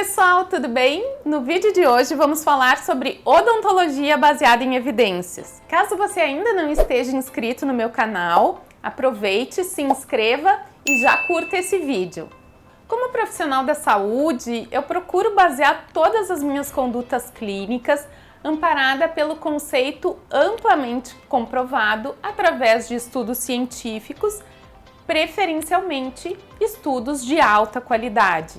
pessoal, tudo bem? No vídeo de hoje vamos falar sobre odontologia baseada em evidências. Caso você ainda não esteja inscrito no meu canal, aproveite, se inscreva e já curta esse vídeo. Como profissional da saúde, eu procuro basear todas as minhas condutas clínicas amparada pelo conceito amplamente comprovado através de estudos científicos, preferencialmente estudos de alta qualidade.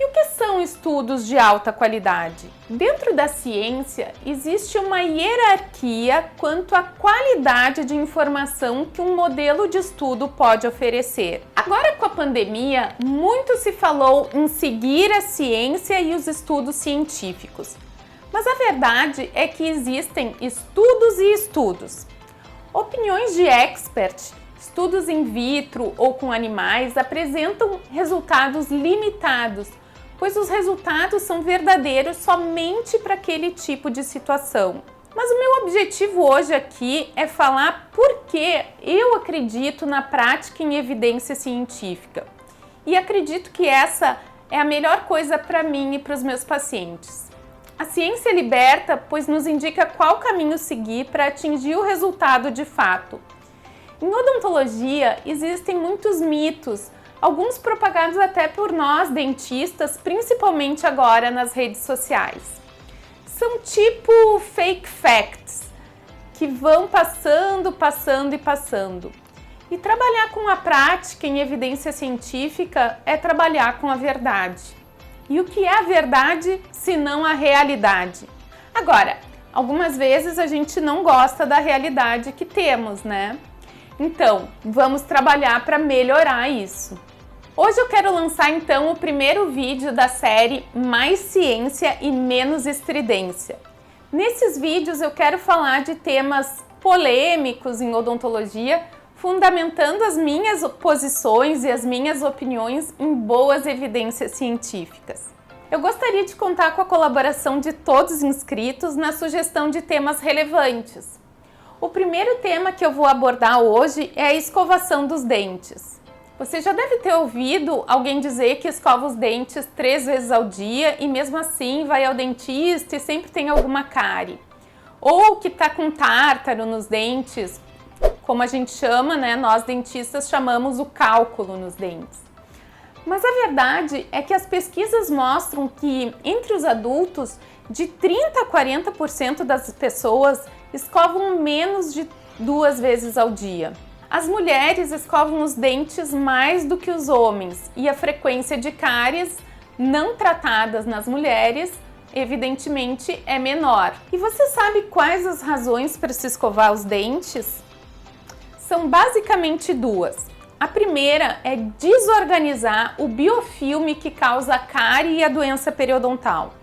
E o que são estudos de alta qualidade? Dentro da ciência, existe uma hierarquia quanto à qualidade de informação que um modelo de estudo pode oferecer. Agora, com a pandemia, muito se falou em seguir a ciência e os estudos científicos. Mas a verdade é que existem estudos e estudos. Opiniões de experts, estudos in vitro ou com animais apresentam resultados limitados, pois os resultados são verdadeiros somente para aquele tipo de situação. Mas o meu objetivo hoje aqui é falar por que eu acredito na prática em evidência científica. E acredito que essa é a melhor coisa para mim e para os meus pacientes. A ciência liberta, pois nos indica qual caminho seguir para atingir o resultado de fato. Em odontologia existem muitos mitos, alguns propagados até por nós dentistas, principalmente agora nas redes sociais. São tipo fake facts, que vão passando. E trabalhar com a prática em evidência científica é trabalhar com a verdade. E o que é a verdade, se não a realidade? Agora, algumas vezes a gente não gosta da realidade que temos, né? Então, vamos trabalhar para melhorar isso. Hoje eu quero lançar então o primeiro vídeo da série Mais Ciência e Menos Estridência. Nesses vídeos eu quero falar de temas polêmicos em odontologia, fundamentando as minhas posições e as minhas opiniões em boas evidências científicas. Eu gostaria de contar com a colaboração de todos os inscritos na sugestão de temas relevantes. O primeiro tema que eu vou abordar hoje é a escovação dos dentes. Você já deve ter ouvido alguém dizer que escova os dentes 3 vezes ao dia e mesmo assim vai ao dentista e sempre tem alguma cárie. Ou que está com tártaro nos dentes, como a gente chama, né? Nós dentistas chamamos o cálculo nos dentes. Mas a verdade é que as pesquisas mostram que entre os adultos, de 30% a 40% das pessoas escovam menos de 2 vezes ao dia. As mulheres escovam os dentes mais do que os homens e a frequência de cáries não tratadas nas mulheres, evidentemente, é menor. E você sabe quais as razões para se escovar os dentes? São basicamente 2. A primeira é desorganizar o biofilme que causa a cárie e a doença periodontal.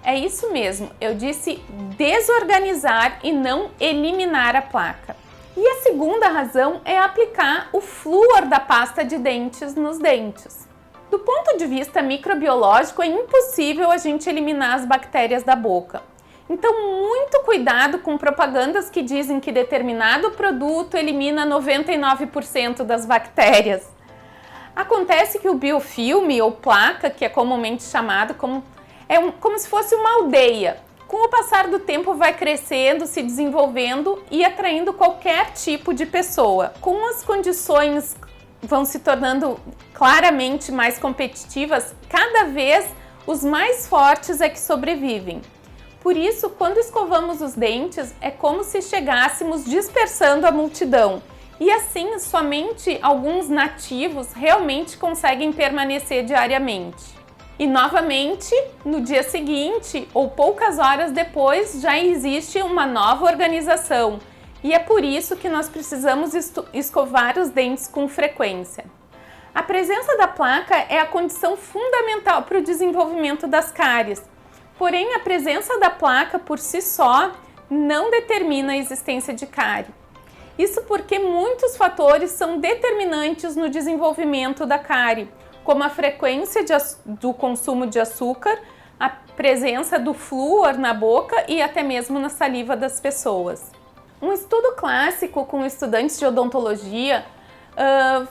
É isso mesmo, eu disse desorganizar e não eliminar a placa. E a segunda razão é aplicar o flúor da pasta de dentes nos dentes. Do ponto de vista microbiológico, é impossível a gente eliminar as bactérias da boca. Então, muito cuidado com propagandas que dizem que determinado produto elimina 99% das bactérias. Acontece que o biofilme ou placa, que é comumente chamado como se fosse uma aldeia. Com o passar do tempo vai crescendo, se desenvolvendo e atraindo qualquer tipo de pessoa. Com as condições vão se tornando claramente mais competitivas, cada vez os mais fortes é que sobrevivem. Por isso, quando escovamos os dentes, é como se chegássemos dispersando a multidão. E assim, somente alguns nativos realmente conseguem permanecer diariamente. E novamente, no dia seguinte ou poucas horas depois, já existe uma nova organização. E é por isso que nós precisamos escovar os dentes com frequência. A presença da placa é a condição fundamental para o desenvolvimento das cáries. Porém, a presença da placa por si só não determina a existência de cárie. Isso porque muitos fatores são determinantes no desenvolvimento da cárie, como a frequência do consumo de açúcar, a presença do flúor na boca e até mesmo na saliva das pessoas. Um estudo clássico com estudantes de odontologia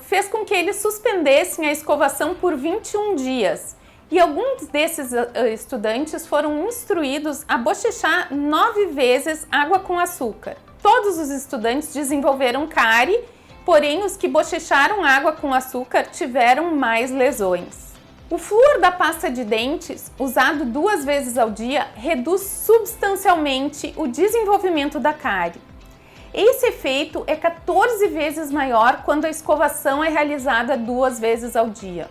fez com que eles suspendessem a escovação por 21 dias. E alguns desses estudantes foram instruídos a bochechar 9 vezes água com açúcar. Todos os estudantes desenvolveram cárie, porém os que bochecharam água com açúcar tiveram mais lesões. O flúor da pasta de dentes, usado 2 vezes ao dia, reduz substancialmente o desenvolvimento da cárie. Esse efeito é 14 vezes maior quando a escovação é realizada 2 vezes ao dia.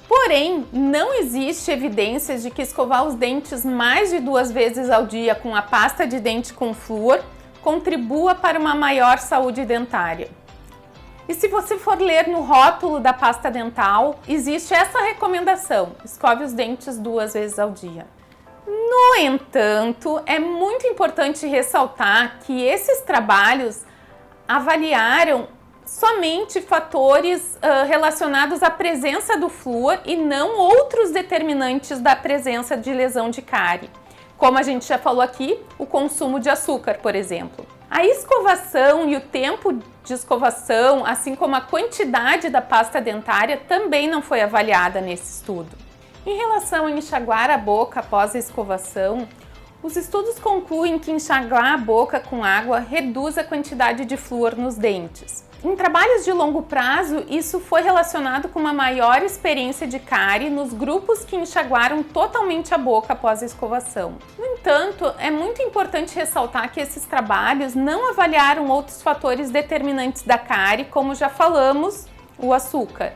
Porém, não existe evidências de que escovar os dentes mais de 2 vezes ao dia com a pasta de dente com flúor contribua para uma maior saúde dentária. E se você for ler no rótulo da pasta dental, existe essa recomendação: escove os dentes 2 vezes ao dia. No entanto, é muito importante ressaltar que esses trabalhos avaliaram somente fatores relacionados à presença do flúor e não outros determinantes da presença de lesão de cárie. Como a gente já falou aqui, o consumo de açúcar, por exemplo. A escovação e o tempo de escovação, assim como a quantidade da pasta dentária, também não foi avaliada nesse estudo. Em relação a enxaguar a boca após a escovação, os estudos concluem que enxaguar a boca com água reduz a quantidade de flúor nos dentes. Em trabalhos de longo prazo, isso foi relacionado com uma maior experiência de cárie nos grupos que enxaguaram totalmente a boca após a escovação. No entanto, é muito importante ressaltar que esses trabalhos não avaliaram outros fatores determinantes da cárie, como já falamos, o açúcar.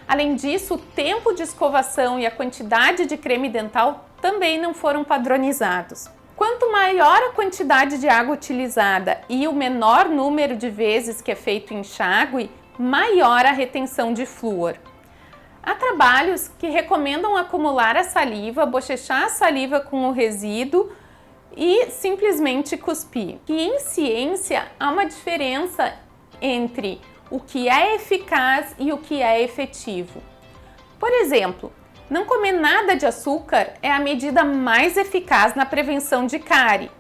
Além disso, o tempo de escovação e a quantidade de creme dental também não foram padronizados. Quanto maior a quantidade de água utilizada e o menor número de vezes que é feito enxágue, maior a retenção de flúor. Há trabalhos que recomendam acumular a saliva, bochechar a saliva com o resíduo e simplesmente cuspir. E em ciência há uma diferença entre o que é eficaz e o que é efetivo. Por exemplo, não comer nada de açúcar é a medida mais eficaz na prevenção de cárie.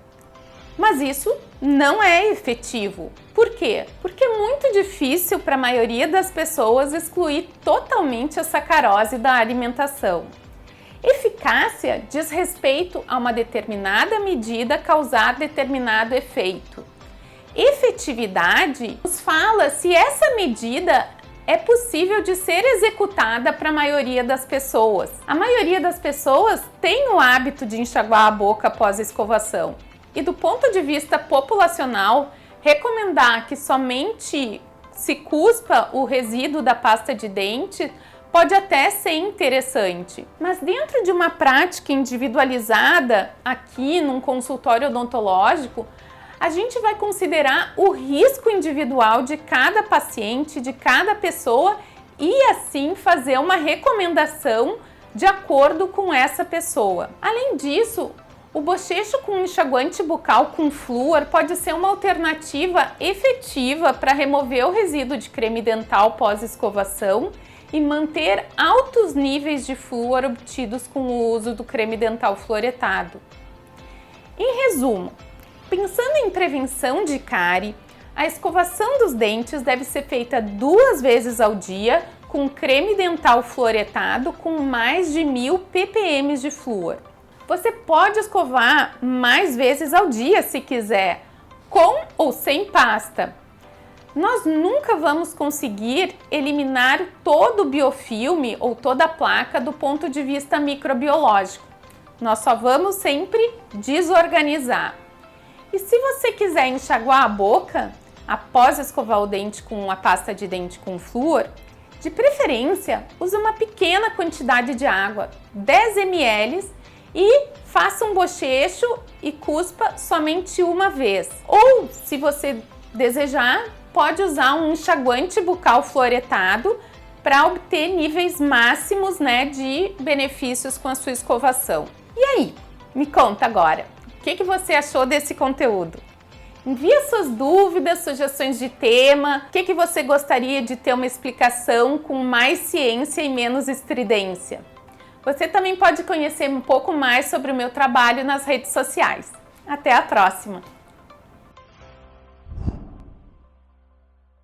Mas isso não é efetivo. Por quê? Porque é muito difícil para a maioria das pessoas excluir totalmente a sacarose da alimentação. Eficácia diz respeito a uma determinada medida causar determinado efeito. Efetividade nos fala se essa medida é possível de ser executada para a maioria das pessoas. A maioria das pessoas tem o hábito de enxaguar a boca após a escovação. E do ponto de vista populacional, recomendar que somente se cuspa o resíduo da pasta de dente pode até ser interessante. Mas dentro de uma prática individualizada, aqui num consultório odontológico, a gente vai considerar o risco individual de cada paciente, de cada pessoa e assim fazer uma recomendação de acordo com essa pessoa. Além disso, o bochecho com enxaguante bucal com flúor pode ser uma alternativa efetiva para remover o resíduo de creme dental pós-escovação e manter altos níveis de flúor obtidos com o uso do creme dental fluoretado. Em resumo, pensando em prevenção de cárie, a escovação dos dentes deve ser feita 2 vezes ao dia com creme dental fluoretado com mais de 1000 ppm de flúor. Você pode escovar mais vezes ao dia se quiser, com ou sem pasta. Nós nunca vamos conseguir eliminar todo o biofilme ou toda a placa do ponto de vista microbiológico. Nós só vamos sempre desorganizar. E se você quiser enxaguar a boca, após escovar o dente com a pasta de dente com flúor, de preferência, use uma pequena quantidade de água, 10 ml, e faça um bochecho e cuspa somente uma vez. Ou, se você desejar, pode usar um enxaguante bucal fluoretado para obter níveis máximos, de benefícios com a sua escovação. E aí, me conta agora! O que você achou desse conteúdo? Envie suas dúvidas, sugestões de tema, o que você gostaria de ter uma explicação com mais ciência e menos estridência. Você também pode conhecer um pouco mais sobre o meu trabalho nas redes sociais. Até a próxima!